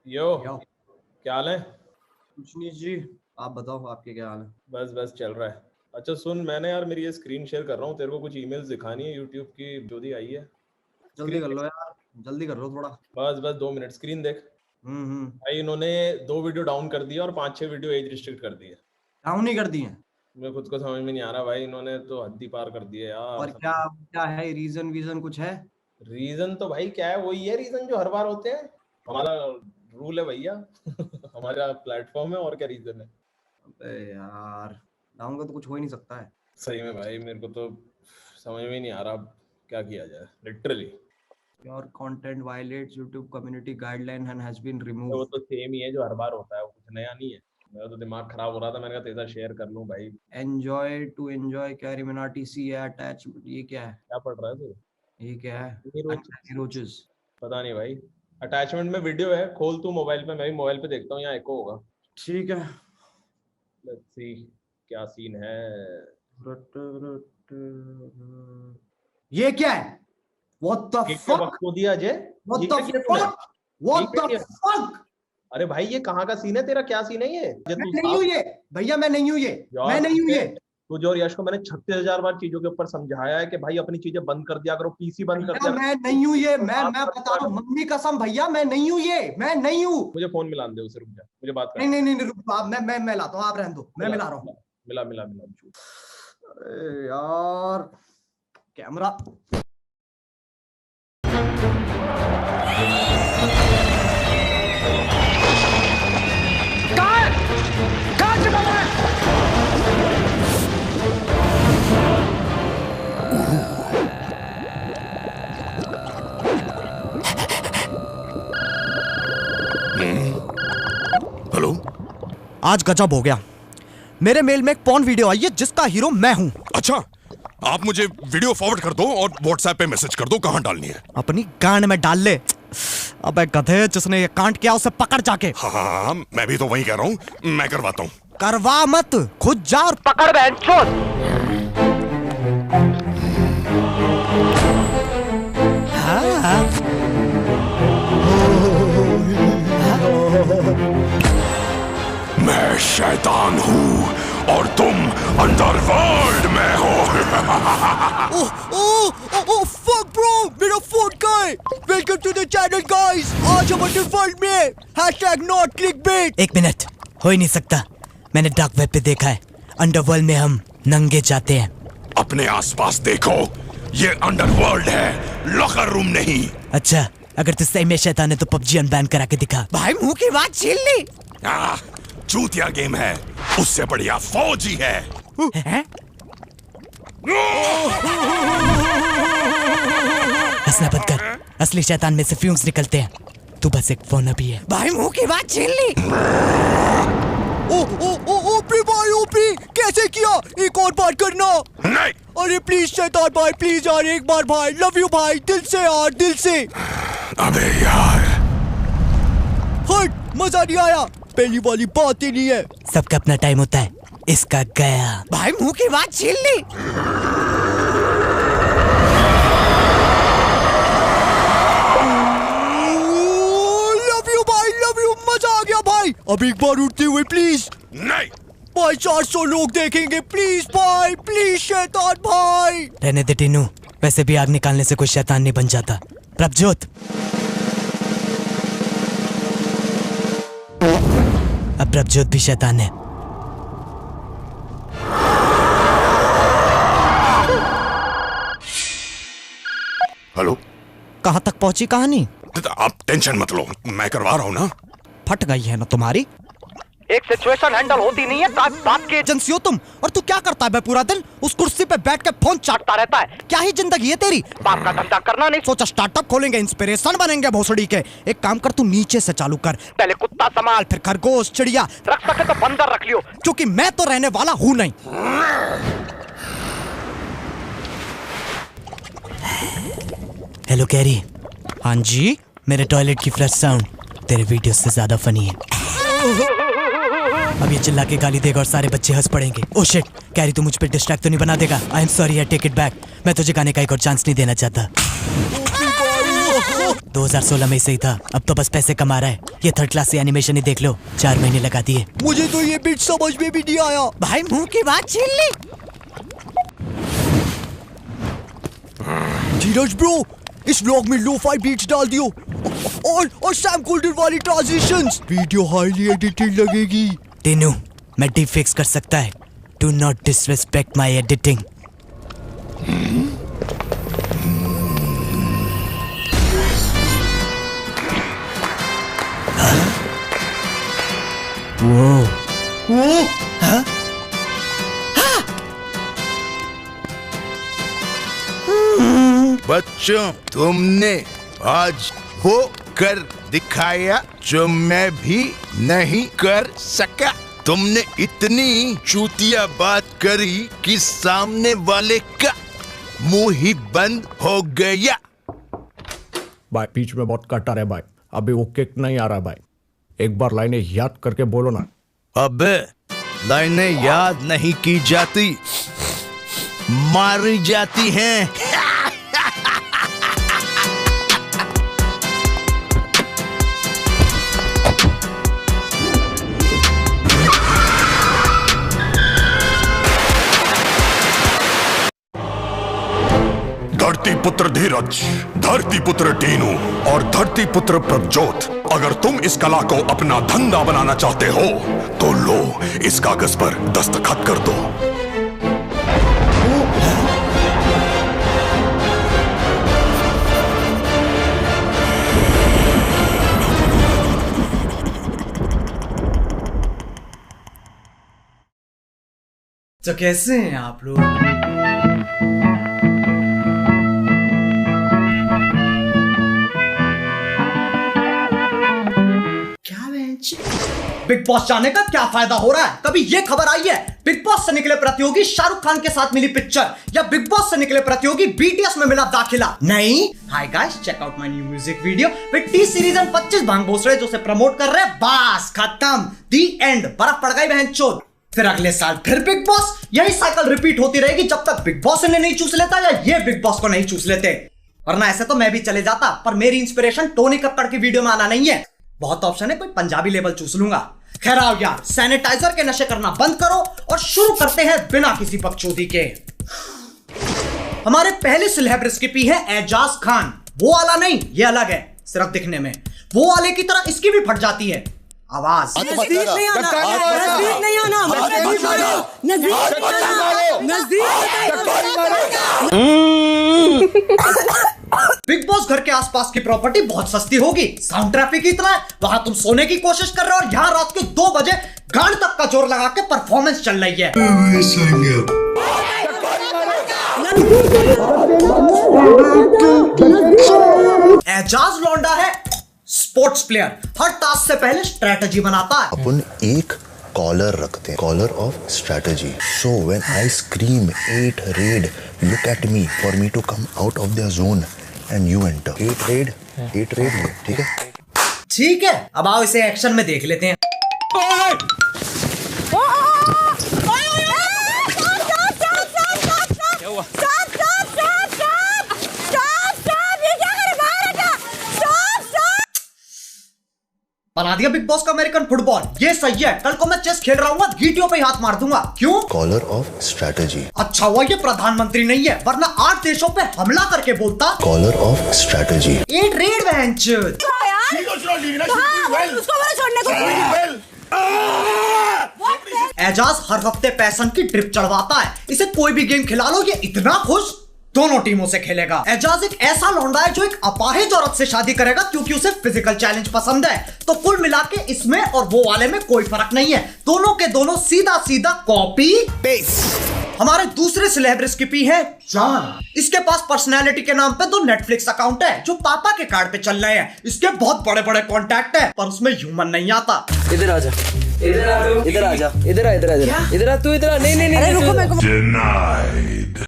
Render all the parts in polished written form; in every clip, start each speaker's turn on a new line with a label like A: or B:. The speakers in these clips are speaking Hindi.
A: यो
B: यो।
A: क्या हाल है?
B: कुछ नहीं जी, आप बताओ आपके क्या हाल है?
A: बस बस चल रहा है। अच्छा सुन, मैंने यार मेरी ये स्क्रीन शेयर कर रहा हूँ तेरे को, कुछ ईमेल्स दिखानी है यूट्यूब की जो दी आई है।
B: जल्दी कर लो यार, जल्दी कर लो थोड़ा।
A: बस बस 2 मिनट, स्क्रीन देख।
B: हम्म।
A: भाई इन्होंने 2 वीडियो डाउन कर दिया और 5-6 वीडियो एज रिस्ट्रिक्ट कर दिए।
B: डाउन नहीं कर दिए?
A: मैं खुद को समझ में नहीं आ रहा भाई, इन्होंने तो हद ही पार कर दिए यार।
B: और क्या क्या है रीजन वीजन कुछ है?
A: रीजन तो भाई क्या है, वही है रीजन जो हर बार होते हैं। हमारा रूल है भैया हमारा प्लेटफॉर्म है, और क्या रीजन है।
B: अबे यार, डाउन का तो कुछ हो ही नहीं सकता है।
A: सही में भाई मेरे को तो समझ में ही नहीं आ रहा क्या किया जाए literally.
B: Your content violates YouTube community guideline and has been removed.
A: वो तो सेम ही है जो हर बार होता है, वो कुछ नया नहीं है। मेरा तो दिमाग खराब हो रहा था, मैंने कहा तेरे साथ शेयर कर लूं भाई।
B: Enjoy to enjoy Carry Minati सी अटैच, ये क्या है?
A: क्या पढ़ रहा है तू?
B: ये क्या है? रोचेस।
A: पता नहीं भाई। अटैचमेंट में वीडियो है, खोल तू मोबाइल पे, मैं भी मोबाइल पे देखता हूँ, यहाँ एको होगा।
B: ठीक है।
A: लेट्स सी क्या सीन है।
B: ये क्या है? What the fuck?
A: को दिया अजय।
B: What
A: ये
B: the
A: क्या किया तूने?
B: fuck? What
A: ये क्या
B: the
A: किया?
B: fuck?
A: अरे भाई ये कहाँ का सीन है तेरा, क्या सीन है ये?
B: मैं नहीं हूँ ये भैया, मैं नहीं हूँ ये, मैं नहीं हूँ ये।
A: तुझे और यश को मैंने 36,000 बार चीजों के ऊपर समझाया है कि भाई अपनी चीजें बंद कर दिया करो, पीसी बंद कर दिया।
B: मैं नहीं हूँ ये, मैं बता रहा हूँ मम्मी कसम भैया, मैं नहीं हूँ ये, मैं नहीं हूँ।
A: मुझे फोन मिला दे उसे, रुक जा, मुझे बात कर।
B: नहीं रुक, आप मैं लाता हूँ, आप रहने दो, मैं मिला रहा हूँ।
A: मिला मिला मिला।
B: अरे यार कैमरा।
C: हेलो,
D: आज गजब हो गया। मेरे मेल में एक पॉर्न वीडियो आई है जिसका हीरो मैं हूं।
C: अच्छा, आप मुझे वीडियो फॉरवर्ड कर दो और व्हाट्सएप पे मैसेज कर दो कहां डालनी है।
D: अपनी गांड में डाल ले। अबे गधे, जिसने ये कांड किया उसे पकड़ जाके।
C: हाँ, मैं भी तो वही कह रहा हूँ, मैं करवाता हूँ।
D: करवा मत, खुद जा और पकड़ बहनचोद।
C: मैं शैतान हूँ और तुम अंडरवर्ल्ड में हो।
D: ओह फक ब्रो, मेरा फोन का है। Welcome to the channel guys. आज हम अंडरवर्ल्ड में #not clickbait। एक मिनट, हो ही नहीं सकता। मैंने डार्क वेब पे देखा है, अंडरवर्ल्ड में हम नंगे जाते हैं।
C: अपने आसपास देखो, ये अंडरवर्ल्ड है, लॉकर रूम नहीं।
D: अच्छा, अगर तू सही में शैतान है तो पबजी अनबैन करा के दिखा। भाई मुंह की बात छीन ली।
C: चूतिया गेम है, उससे बढ़िया फौजी है।
D: हंसना बंद कर, असली शैतान में से फ्यूम्स निकलते हैं। तू बस एक फोन अभी है। भाई मुंह की बात छीन ली। ओपी भाई, ओपी कैसे किया? एक और बार करना।
C: नहीं।
D: अरे प्लीज शैतान भाई, प्लीज यार, एक बार भाई, लव यू भाई, दिल से यार, दिल से।
C: अबे यार,
D: हट, मजा नहीं आया। पहली वाली बात ही नहीं है। सबका अपना टाइम होता है, इसका गया। भाई मुंह की बात छीन ली। लव यू भाई, लव यू, मजा आ गया भाई। अब एक बार उठते हुए प्लीज।
C: नहीं
D: भाई, 400 लोग देखेंगे, प्लीज भाई, प्लीज शैतान भाई। रहने दे टीनू, वैसे भी आग निकालने से कोई शैतान नहीं बन जाता। प्रभजोत, अब प्रभजोत भी शैतान है।
C: हेलो,
D: कहाँ तक पहुंची कहानी?
C: आप टेंशन मत लो, मैं करवा रहा हूँ ना।
D: फट गई है ना तुम्हारी। एक सिचुएशन हैंडल होती नहीं है, बात के एजेंसी हो तुम। और तू क्या करता है बे पूरा दिन? उस कुर्सी पे बैठ के फोन चाटता रहता है। क्या ही जिंदगी है तेरी? बाप का धंधा करना नहीं सोचा, स्टार्टअप खोलेंगे, इंस्पिरेशन बनेंगे भोसड़ी के। एक काम कर, तू नीचे से चालू कर। पहले कुत्ता संभाल, फिर खरगोश, चिड़िया, रख सके तो बंदर रख लियो, क्योंकि मैं तो रहने वाला हूँ नहीं। Hello carry. हाँ जी, मेरे टॉयलेट की फ्लश साउंड तेरे वीडियो से ज्यादा फनी है। अब ये चिल्ला के गाली देगा और सारे बच्चे हंस पड़ेंगे। ओह शिट, कैरी तू मुझ पे डिस्ट्रैक्ट तो नहीं बना देगा? I am sorry, I take it back. मैं तुझे गाने का एक और चांस नहीं देना चाहता। 2016 में सही था, अब तो बस पैसे कमा रहा है। ये थर्ड क्लास से एनिमेशन ही देख लो, 4 महीने लगा दिए। मुझे तो ये बीट समझ में भी नहीं आया। भाई मुंह की बात छीन ली। धीरज ब्रो, इस व्लॉग में लो-फाई बीट्स डाल दियो और सैम गोल्डन वाली ट्रांजिशंस। वीडियो हाईली एडिटेड लगेगी। टीनू, मैं डीप फिक्स कर सकता है। Do not disrespect my editing.
C: बच्चों, तुमने आज वो कर दिखाया जो मैं भी नहीं कर सका। तुमने इतनी चूतिया बात करी कि सामने वाले का मुंह ही बंद हो गया।
E: भाई बीच में बहुत कट आ रहा है भाई, अभी वो किक नहीं आ रहा भाई। एक बार लाइनें याद करके बोलो ना।
C: अबे लाइनें याद नहीं की जाती, मारी जाती हैं।
F: धरती पुत्र धीरज, धरती पुत्र टीनू और धरती पुत्र प्रभजोत, अगर तुम इस कला को अपना धंधा बनाना चाहते हो तो लो, इस कागज पर दस्तखत कर दो।
B: तो कैसे हैं आप लोग? बिग बॉस जाने का क्या फायदा हो रहा है? कभी ये खबर आई है बिग बॉस से निकले प्रतियोगी शाहरुख खान के साथ मिली पिक्चर, या बिग बॉस से निकले प्रतियोगी बीटीएस में मिला दाखिला? नहीं। Hi guys, check out my new music video with T Series and 25 भांग भोसड़े जो से प्रमोट कर रहे हैं। बस खत्म, दी एंड। बर्फ पड़ गई बहनचोद। फिर अगले साल फिर बिग बॉस। यही साइकिल रिपीट होती रहेगी जब तक बिग बॉस इन्हें नहीं चूस लेता या ये बिग बॉस को नहीं चूस लेते। वरना ऐसे तो मैं भी चले जाता, पर मेरी इंस्पिरेशन टोनी कक्कड़ की वीडियो में आना नहीं है। बहुत ऑप्शन है, कोई पंजाबी लेवल चूस लूंगा। खैर आओ यार, सैनिटाइजर के नशे करना बंद करो और शुरू करते हैं बिना किसी बकचोदी के। हमारे पहले सेलेब रेसिपी है एजाज खान। वो वाला नहीं, ये अलग है, सिर्फ दिखने में। वो वाले की तरह इसकी भी फट जाती है आवाज।
G: नजदीक नहीं आना, नजदीक नहीं आना,
B: बिग बॉस घर के आसपास की प्रॉपर्टी बहुत सस्ती होगी, साउंड ट्रैफिक इतना है, वहां तुम सोने की कोशिश कर रहे हो और यहाँ रात के 2 बजे गांड तक का जोर लगा के परफॉर्मेंस चल रही है। एजाज लौंडा है स्पोर्ट्स प्लेयर, हर टास्क से पहले स्ट्रेटजी बनाता है।
H: अपन एक कॉलर रखते हैं, collar of strategy. So when I scream 8 red, look at me for me to come out of the zone and you enter. 8 red, ठीक है?
B: ठीक है, अब आओ इसे एक्शन में देख लेते हैं। बना दिया बिग बॉस का अमेरिकन फुटबॉल, ये सही है। कल को मैं चेस खेल रहा हूँ, गीटियों पे हाथ मार दूंगा। क्यों?
H: Collar of strategy.
B: अच्छा हुआ ये प्रधानमंत्री नहीं है, वरना 8 देशों पे हमला करके बोलता।
H: Collar of strategy.
B: 8 रेड बहनचोद। एजाज हर हफ्ते पैसन की ट्रिप चढ़वाता है। इसे कोई भी गेम खिला लो, ये इतना खुश दोनों टीमों से खेलेगा। एजाज एक ऐसा लौंडा है जो एक अपाहिज औरत से शादी करेगा क्योंकि उसे फिजिकल चैलेंज पसंद है। तो कुल मिला के इसमें और वो वाले में कोई फर्क नहीं है, दोनों के दोनों सीधा सीधा कॉपी पेस्ट। हमारे दूसरे सेलेब रेसिपी है जॉन। इसके पास पर्सनैलिटी के नाम पे 2 नेटफ्लिक्स अकाउंट है जो पापा के कार्ड पे चल रहे हैं। इसके बहुत बड़े बड़े कॉन्टैक्ट है, पर उसमें ह्यूमन नहीं आता।
G: इधर आजा, इधर आ, इधर आ, इधर आ, तू इधर आ। नहीं, रुको मेरे को।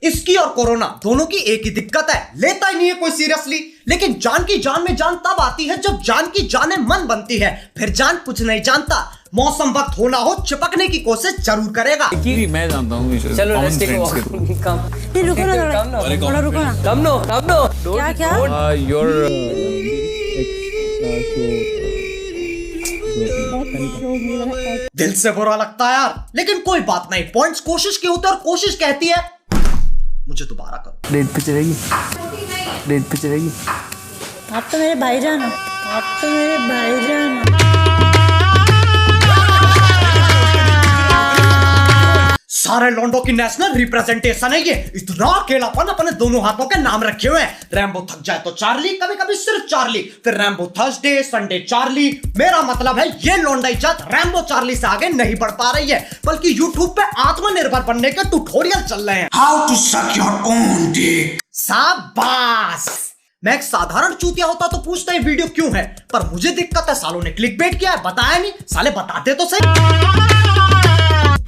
B: इसकी और कोरोना दोनों की एक ही दिक्कत है, लेता ही नहीं है कोई सीरियसली। लेकिन जान की जान में जान तब आती है जब जान की जाने मन बनती है। फिर जान कुछ नहीं जानता, मौसम वक्त होना हो चिपकने की कोशिश जरूर करेगा।
I: मैं जानता हूँ।
G: चलो रुको ना,
I: कम नो।
G: क्या
B: दिल से बुरा लगता है यार, लेकिन कोई बात नहीं, पॉइंट्स कोशिश के होते और कोशिश कहती है मुझे दोबारा करो।
G: डेट पे चलेगी, डेट पे चलेगी।
I: आप तो मेरे भाईजान हो, आप तो मेरे भाईजान हो।
B: सारे लॉन्डो की नेशनल रिप्रेजेंटेशन है ये। इतना अकेलापन अपने दोनों हाथों के नाम रखे हुए हैं। रैम्बो थक जाए तो चार्ली, कभी कभी सिर्फ चार्ली, फिर रैम्बो थर्सडे, संडे चार्ली। मेरा मतलब है ये लॉन्डा इज्जत रैम्बो चार्ली से आगे नहीं बढ़ पा रही है, बल्कि यूट्यूब पे आत्मनिर्भर बनने के ट्यूटोरियल चल रहे हैं। How to suck your own dick. शाबाश। मैं एक साधारण चूतिया होता तो पूछता ये वीडियो क्यों है, पर मुझे दिक्कत है सालों ने क्लिकबेट किया है, बताया नहीं। साले बताते तो सही।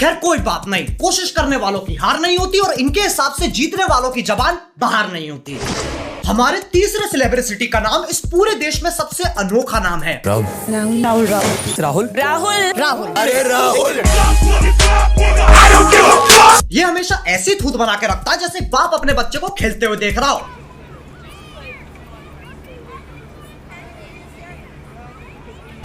B: खैर कोई बात नहीं, कोशिश करने वालों की हार नहीं होती और इनके हिसाब से जीतने वालों की जबान बाहर नहीं होती। हमारे तीसरे सेलिब्रिटी का नाम इस पूरे देश में सबसे अनोखा नाम है
G: राहुल।
C: अरे राहुल,
B: ये हमेशा ऐसी थूत बना के रखता है जैसे बाप अपने बच्चे को खेलते हुए देख रहा हो।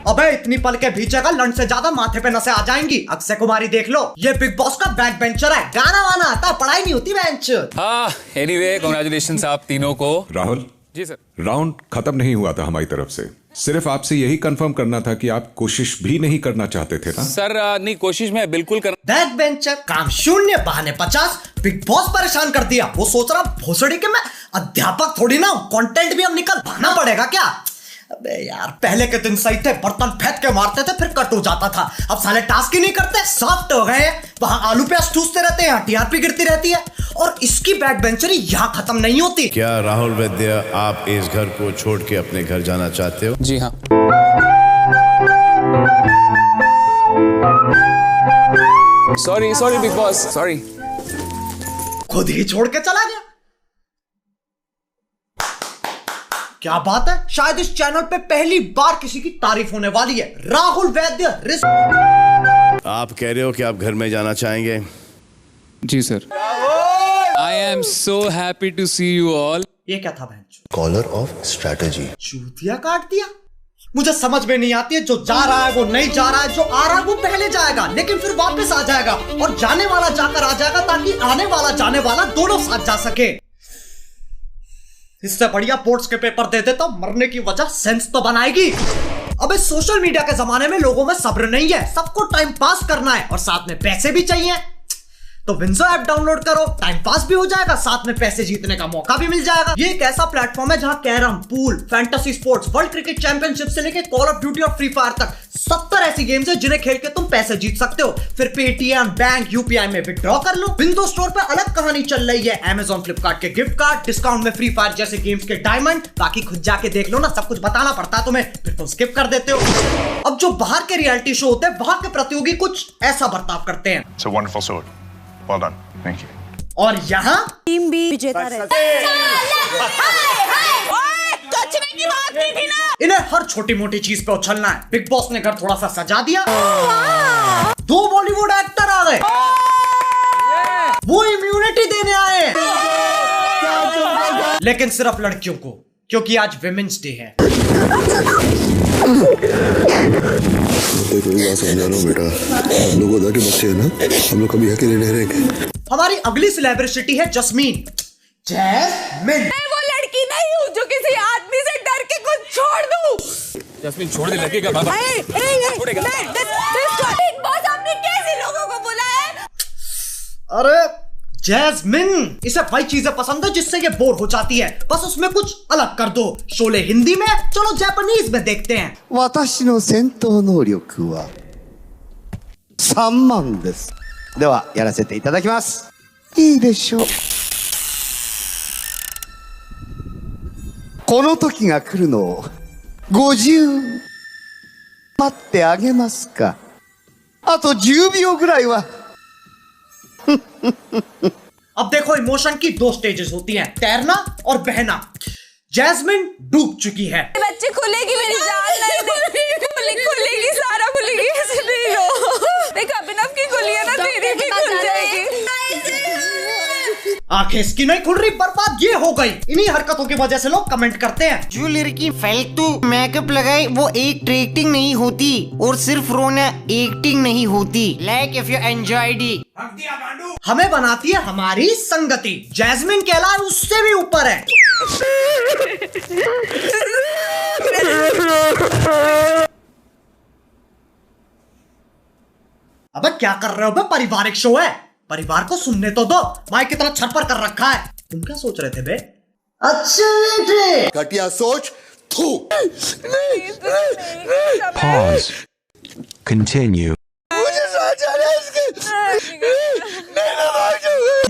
B: अबे इतनी पल के भीचेगा लंड से ज्यादा माथे पे नसें आ जाएंगी। अक्षय कुमारी देख लो, ये बिग बॉस का बैक बेंचर है, गाना वाना आता, पढ़ाई नहीं होती बेंच।
J: एनीवे कांग्रेचुलेशंस आप तीनों को।
F: राहुल
J: जी सर।
F: राउंड खत्म नहीं हुआ था हमारी तरफ से, सिर्फ आपसे यही कंफर्म करना था कि आप कोशिश भी नहीं करना चाहते थे ना?
J: सर नहीं, कोशिश में बिल्कुल कर।
B: बैक बेंचर, काम शून्य, बहाने 50। बिग बॉस परेशान कर दिया। वो सोच रहा भोसड़ी के मैं अध्यापक थोड़ी ना हूं, कंटेंट भी हम निकल भाना पड़ेगा क्या। अबे यार पहले के दिन सही थे, बर्तन फेंक के मारते थे फिर कट हो जाता था। अब साले टास्क ही नहीं करते, सॉफ्ट हो गए। वहां आलू प्याज ठूसते रहते हैं, टीआरपी गिरती रहती है और इसकी बैक बेंचरी यहाँ खत्म नहीं होती।
H: क्या राहुल वैद्य आप इस घर को छोड़ के अपने घर जाना चाहते हो?
J: जी हाँ। Sorry big boss, sorry.
B: खुद ही छोड़ के चला गया। क्या बात है, शायद इस चैनल पे पहली बार किसी की तारीफ होने वाली है। राहुल वैद्य
H: आप कह रहे हो कि आप घर में जाना चाहेंगे?
J: जी sir. I am so happy to see you all.
B: ये क्या था बहन?
H: Collar of strategy.
B: चूतिया काट दिया। मुझे समझ में नहीं आती है, जो जा रहा है वो नहीं जा रहा है, जो आ रहा है वो पहले जाएगा लेकिन फिर वापस आ जाएगा, और जाने वाला जाकर आ जाएगा ताकि आने वाला जाने वाला दोनों साथ जा सके। इससे बढ़िया बोर्ड्स के पेपर दे दे तो मरने की वजह सेंस तो बनाएगी। अब इस सोशल मीडिया के जमाने में लोगों में सब्र नहीं है, सबको टाइम पास करना है और साथ में पैसे भी चाहिए। तो विंजो ऐप डाउनलोड करो, टाइम पास भी हो जाएगा, साथ में पैसे जीतने का मौका भी मिल जाएगा। ये एक ऐसा प्लेटफॉर्म है जहां carrom, pool, fantasy sports, world cricket championship से लेकर कॉल ऑफ ड्यूटी और फ्री फायर तक 70 ऐसी गेम्स है जिन्हें खेल के तुम पैसे जीत सकते हो। फिर पेटीएम, बैंक, यूपीआई में विड्रॉ कर लो। विंडो स्टोर पे अलग कहानी चल रही है, अमेजॉन, फ्लिपकार्ट के गिफ्ट कार्ड, डिस्काउंट में फ्री फायर जैसे गेम्स के डायमंड। बाकी खुद जाके देख लो ना, सब कुछ बताना पड़ता है तुम्हें, फिर तुम स्किप कर देते हो। अब जो बाहर के रियलिटी शो होते हैं वहां के प्रतियोगी कुछ ऐसा बर्ताव करते हैं।
F: It's a wonderful sword. Well done. Thank you.
B: और यहाँ
I: टीम भी विजेता रहती है।
B: इन्हें हर छोटी मोटी चीज पे उछलना है। बिग बॉस ने घर थोड़ा सा सजा दिया, 2 बॉलीवुड एक्टर आ गए, वो इम्यूनिटी देने आए, लेकिन सिर्फ लड़कियों को, क्योंकि आज विमेंस डे है।
H: कोई बात समझा लो बेटा, हम लोग उधर के बच्चे हैं ना, हम लोग कभी अकेले नहीं रहेंगे।
B: हमारी अगली सेलिब्रिटी है जस्मीन। जैस्मिन।
I: मैं वो लड़की नहीं हूँ जो किसी आदमी से डर के कुछ छोड़ दूँ।
J: जस्मीन छोड़ दे, लगेगा बाबा।
I: बिग बॉस आपने कैसे लोगों को बुलाया है?
B: अरे जैस्मिन, इसे वही चीजें पसंद है जिससे ये बोर हो जाती है, बस उसमें कुछ अलग कर दो। शोले हिंदी में, चलो जापानीज में देखते हैं।
K: 私の戦闘能力は3万です。ではやらせていただきます。いいでしょう。この時が来るのを50待ってあげますか。あと10秒ぐらいは。
B: अब देखो, इमोशन की 2 स्टेजेस होती हैं, तैरना और बहना। जैस्मिन डूब चुकी है।
I: बच्चे खुलेगी मेरी जान नहीं, खुलेगी सारा खुलेगी, ऐसे नहीं लो। देख अभिनव की खुली है ना, तेरी भी खुल जाएगी।
B: आंखें इसकी नहीं खुल रही, बर्बाद ये हो गई। इन्हीं हरकतों की वजह से लोग कमेंट करते हैं।
L: जो लड़की फालतू मेकअप लगाए वो एक्टिंग नहीं होती, और सिर्फ रोना एक्टिंग नहीं होती। Like if you enjoyed it.
B: हमें बनाती है हमारी संगति। जैस्मिन कहलाए उससे भी ऊपर है। अबे क्या कर रहे हो बे? पारिवारिक शो है, परिवार को सुनने तो दो। माइक कितना छरपर कर रखा है। तुम क्या सोच रहे थे बे? अच्छा बेटे,
C: घटिया सोच। थू।
M: Pause. Continue.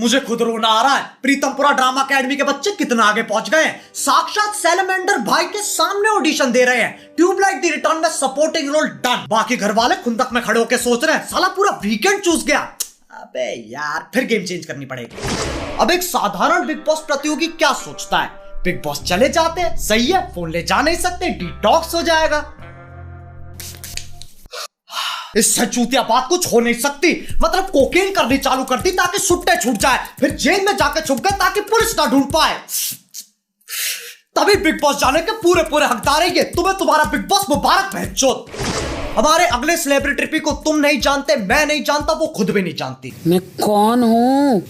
B: मुझे खुद रोना आ रहा है। प्रीतमपुरा ड्रामा अकेडमी के बच्चे कितना आगे पहुंच गए हैं। साक्षात सैलमेंडर भाई के सामने ऑडिशन दे रहे हैं। ट्यूबलाइट द रिटर्न में सपोर्टिंग रोल डन। बाकी घर वाले खुंदक में खड़े होकर सोच रहे हैं साला पूरा वीकेंड चूस गया। अबे यार, फिर गेम चेंज करनी पड़ेगी। अब एक साधारण बिग बॉस प्रतियोगी क्या सोचता है? बिग बॉस चले जाते हैं, सही है, फोन ले जा नहीं सकते, डिटॉक्स हो जाएगा। इससे चूतिया बात कुछ हो नहीं सकती। मतलब कोकेन करनी चालू कर दी ताकि सुट्टे छूट जाए, फिर जेल में जाके छुप गए ताकि पुलिस ना ढूंढ पाए। तभी बिग बॉस जाने के पूरे पूरे हकदार है ये। तुम्हें तुम्हारा बिग बॉस मुबारक बहनचोद। हमारे अगले सेलिब्रिटी को तुम नहीं जानते, मैं नहीं जानता, वो खुद भी नहीं जानती।
N: मैं कौन हूँ?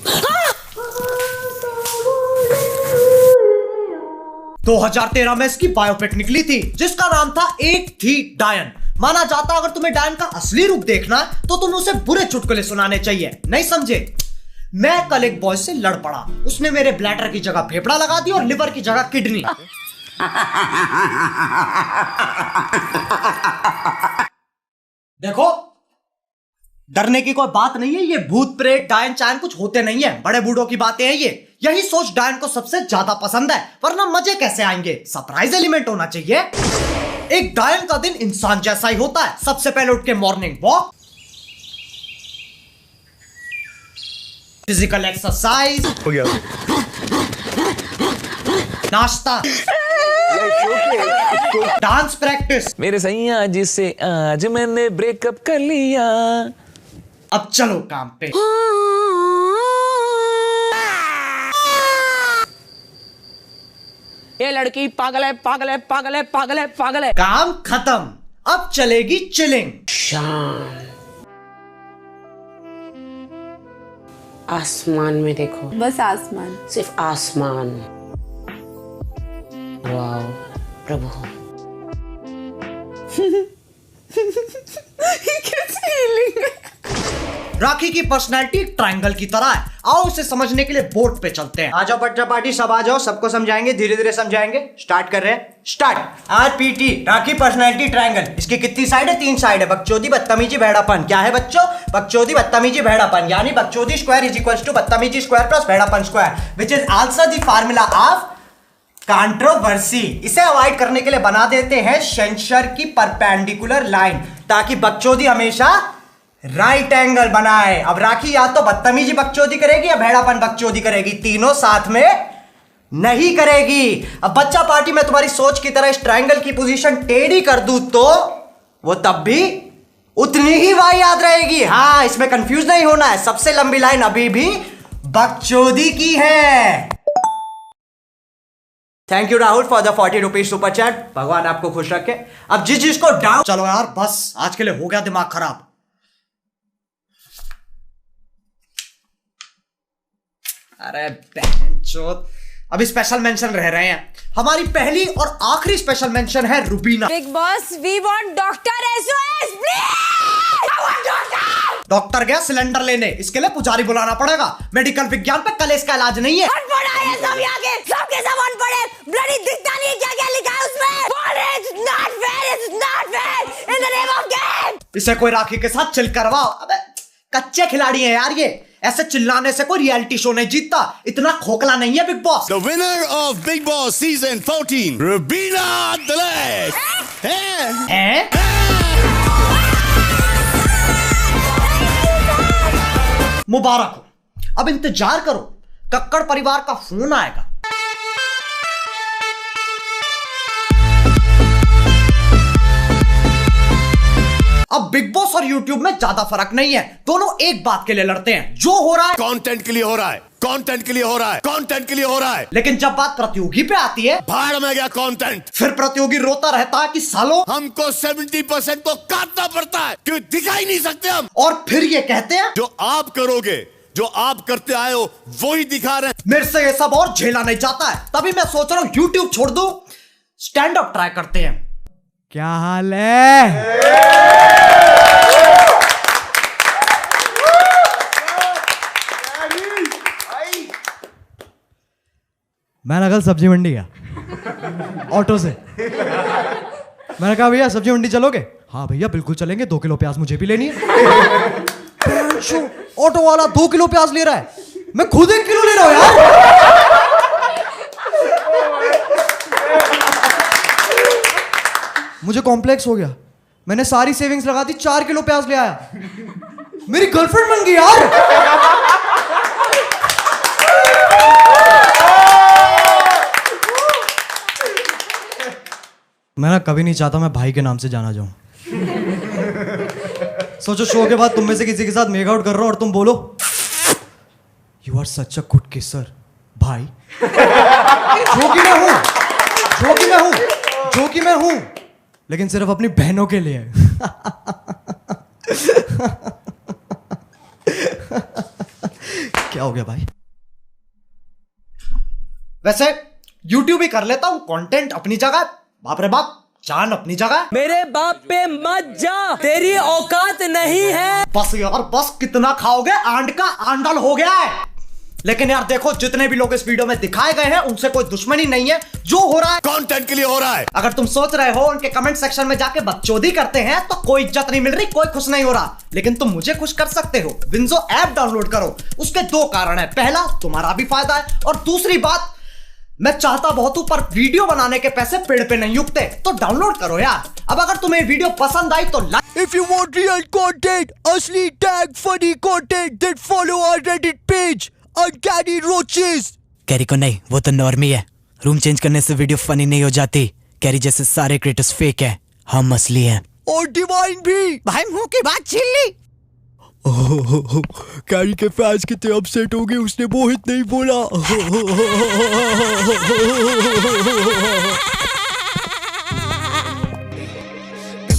B: 2013 में इसकी बायोपिक निकली थी जिसका नाम था एक थी डायन। माना जाता अगर तुम्हें डायन का असली रूप देखना है तो तुम्हें उसे बुरे चुटकुले सुनाने चाहिए। नहीं समझे? मैं कल एक बॉय से लड़ पड़ा। उसने मेरे ब्लैडर की जगह फेफड़ा लगा दी और लिवर की जगह किडनी। देखो, डरने की कोई बात नहीं है। ये भूत प्रेत डायन चायन कुछ होते नहीं है, बड़े बूढ़ों की बातें हैं ये। यही सोच डायन को सबसे ज्यादा पसंद है, वरना मजे कैसे आएंगे? सरप्राइज एलिमेंट होना चाहिए। एक डायन का दिन इंसान जैसा ही होता है। सबसे पहले उठ के मॉर्निंग वॉक, फिजिकल एक्सरसाइज हो गया, नाश्ता, डांस प्रैक्टिस।
O: मेरे सैया जिससे आज मैंने ब्रेकअप कर लिया।
B: अब चलो काम पे।
N: ये लड़की पागल है, पागल है, पागल है, पागल है, पागल है।
B: काम खत्म, अब चलेगी चिलिंग।
N: शाम आसमान में देखो,
I: बस आसमान,
N: सिर्फ आसमान। वाह प्रभु।
I: कैसी फीलिंग है?
B: राखी की पर्सनैलिटी ट्रायंगल की तरह है। आओ इसे समझने के लिए बोर्ड पे चलते हैं। आ जाओ बच्चा पार्टी, सब आ जाओ, सबको समझाएंगे, धीरे धीरे समझाएंगे। स्टार्ट कर रहे हैं। स्टार्ट। आरपीटी, राखी पर्सनैलिटी ट्रायंगल। इसकी कितनी साइड है? 3 साइड है। बकचोदी, बदतमीजी, भेड़ापन। क्या है बच्चों? बकचोदी, बदतमीजी, भेड़ापन। यानी बकचोदी स्क्वायर इज इक्वल टू बदतमीजी स्क्वायर प्लस भेड़ापन square, which is also the formula of controversy. इसे अवॉइड करने के लिए बना देते हैं सेंसर की परपेंडिकुलर लाइन, ताकि बकचोदी हमेशा राइट एंगल बनाए। अब राखी या तो बदतमीजी बकचोदी करेगी या भेड़ापन बकचोदी करेगी, तीनों साथ में नहीं करेगी। अब बच्चा पार्टी में तुम्हारी सोच की तरह इस ट्रायंगल की पोजीशन टेढ़ी कर दूं तो वो तब भी उतनी ही वाई याद रहेगी। हाँ, इसमें कंफ्यूज नहीं होना है। सबसे लंबी लाइन अभी भी बकचोदी की है। Thank you Rahul for the 40 rupees super chat. भगवान आपको खुश रखे। अब जिसको डाउट, चलो यार बस, आज के लिए हो गया दिमाग खराब। अरे बहनचोद, अभी स्पेशल मेंशन रह रहे हैं। हमारी पहली और आखिरी स्पेशल मेंशन है Rubina.
I: Bigg Boss, we want doctor SOS please. I want doctor.
B: Doctor गया सिलेंडर लेने, इसके लिए पुजारी बुलाना पड़ेगा। मेडिकल विज्ञान पे कलेश का इलाज नहीं है।
I: अनपढ़ है सब यहाँ के, सबके सब अनपढ़ है। ब्लडी दिखता नहीं क्या क्या लिखा है उसमें। It's not fair, it's not fair in the name of game।
B: इसे कोई राखी के साथ चिल करवाओ। अबे कच्चे खिलाड़ी हैं यार ये, ऐसे चिल्लाने से कोई रियलिटी शो नहीं जीतता। इतना खोखला नहीं है big boss.
C: The winner of Big Boss Season 14, Rubina Dalek.
B: हैं? मुबारक हो। अब इंतजार करो, कक्कड़ परिवार का फोन आएगा। अब बिग बॉस और यूट्यूब में ज्यादा फर्क नहीं है, दोनों एक बात के लिए लड़ते हैं। जो हो रहा है
C: कंटेंट के लिए हो रहा है, कंटेंट के लिए हो रहा है, कंटेंट के लिए हो रहा है।
B: लेकिन जब बात प्रतियोगी पे आती है,
C: भाड़ में गया कंटेंट।
B: फिर प्रतियोगी रोता रहता है कि सालों
C: हमको 70% को काटना पड़ता है, क्यों दिखाई नहीं सकते हम।
B: और फिर ये कहते हैं
C: जो आप करोगे, जो आप करते आए हो वही दिखा रहे हैं।
B: मेरे से ये सब और झेला नहीं जाता है, तभी मैं सोच रहा हूं YouTube छोड़ दूं, स्टैंड अप ट्राई करते हैं।
P: क्या हाल है? मैंने कल सब्जी मंडी गया ऑटो से। मैंने कहा भैया सब्जी मंडी चलोगे? हाँ भैया बिल्कुल चलेंगे, 2 किलो प्याज मुझे भी लेनी है। ऑटो वाला 2 किलो प्याज ले रहा है, मैं खुद 1 किलो ले रहा हूं यार। मुझे कॉम्प्लेक्स हो गया, मैंने सारी सेविंग्स लगा दी, 4 किलो प्याज ले आया। मेरी गर्लफ्रेंड बन गई यार। मैं कभी नहीं चाहता मैं भाई के नाम से जाना जाऊं। सोचो शो के बाद तुम में से किसी के साथ मेक आउट कर रहा हूं और तुम बोलो you are such a good kisser भाई। जो कि मैं हूं, जो कि मैं हूं, जो कि मैं हूं, लेकिन सिर्फ अपनी बहनों के लिए। क्या हो गया भाई?
B: वैसे YouTube ही कर लेता हूं, कंटेंट अपनी जगह, बाप रे बाप, जान अपनी जगह।
G: मेरे बाप पे मत जा, तेरी औकात नहीं है।
B: बस यार बस, कितना खाओगे? आंड का आंडल हो गया है। लेकिन यार देखो, जितने भी लोग इस वीडियो में दिखाए गए हैं उनसे कोई दुश्मनी नहीं है, जो हो रहा है
C: कंटेंट के लिए हो रहा है।
B: अगर तुम सोच रहे हो उनके कमेंट सेक्शन में जाके बकचोदी करते हैं तो कोई इज्जत नहीं मिल रही, कोई खुश नहीं हो रहा, लेकिन तुम मुझे खुश कर सकते हो। विंजो ऐप डाउनलोड करो। उसके 2 कारण है, पहला तुम्हारा भी फायदा है, और दूसरी बात, मैं चाहता बहुत हूं पर वीडियो बनाने के पैसे पेड़ पे नहीं उगते, तो डाउनलोड करो यार। अब अगर तुम्हें वीडियो पसंद आई तो
P: If you want real content, असली tag funny content, then follow our Reddit page, Uncanny Roaches.
D: Carry को नहीं, वो तो नॉर्मी है। रूम चेंज करने से वीडियो फनी नहीं हो जाती। कैरी जैसे सारे क्रिएटर्स फेक है, हम असली हैं।
P: और डिवाइन भी।
D: भाई मुंह की बात छीन ली।
P: कैरी के फैंस कितने अपसेट हो गए, उसने मोहित नहीं बोला।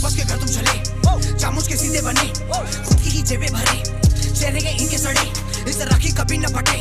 B: के घर तुम चले, चामुच के सीधे बने, खुद की ही जेबें भरे, चले गए इनके सड़े, इस राखी कभी न फटे।